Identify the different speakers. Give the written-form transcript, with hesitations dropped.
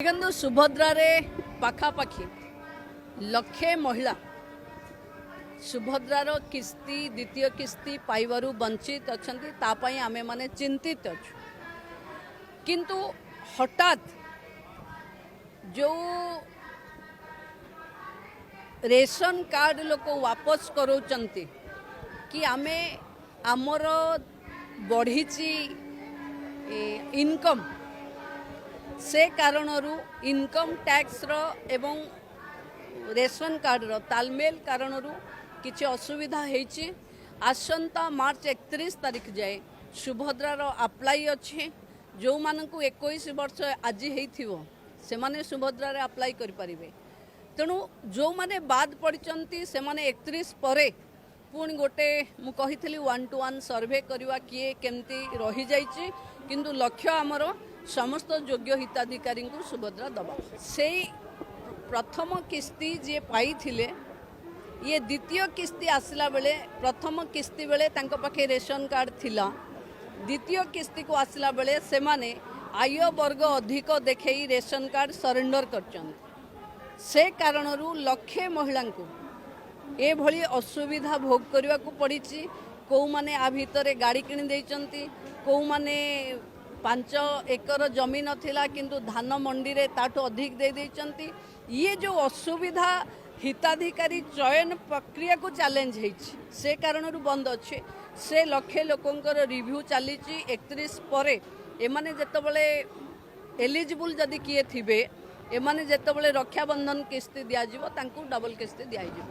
Speaker 1: देखो सुभद्रा रे पाखापाखि लक्षे महिला सुभद्रार किस्ती द्वितीय किस्ती पाइबारु वंचित अछंती तापाई आमे माने चिंतित अछु किंतु हठात जो रेशन कार्ड लोक वापस करोचंती कि आमे आमर बढ़ीची इनकम से कारणरू इनकम टैक्स रो एवं रेशन कार्ड रो तालमेल कारणरू किछि असुविधा हेछि। आसंता मार्च 31 तारीख जाए सुभद्रा रो अप्लाई अछि। जो मानकु 21 वर्ष आज हेइथिवो से माने सुभद्रा रे अप्लाई करि परिबे। तेणु जो माने बाद पड़चंती से माने 31 परे पुणी गोटे मु कहिथिली 1 to 1 सर्वे करवा किए केमती रही जाइछि किंतु लक्ष्य आमर समस्त योग्य हिताधिकारी को सुभद्रा दबा से प्रथम किस्ती जे पाई थिले ये द्वितीय किस्ती आसला बेले प्रथम किस्ती बेले तांको पाखे रेशन कार्ड थिला द्वितीय किस्ती को आसला बेले से माने आय वर्ग अधिक देखई रेशन कार्ड सरेंडर करचन से कारणरू लक्षे महिला को ए भली असुविधा भोग करने को पड़ी। कौ माने आ भितर गाड़ी किणी देइचंती कौ माने 5 एकर जमी नथिला किंतु धान मंडी रे ताठो अधिक दे देइचंती। ये जो असुविधा हिताधिकारी चयन प्रक्रिया को चैलेंज हेछि से कारणरू बंद अच्छे से लक्षे लोकंकर रिव्यू चली 31 परे एमाने जेतबेले एलिजिबल जदि किए थिबे एमाने जेतबेले रक्षाबंधन किस्ती दिया जिवो तांकू डबल किस्ती दिया जिवो।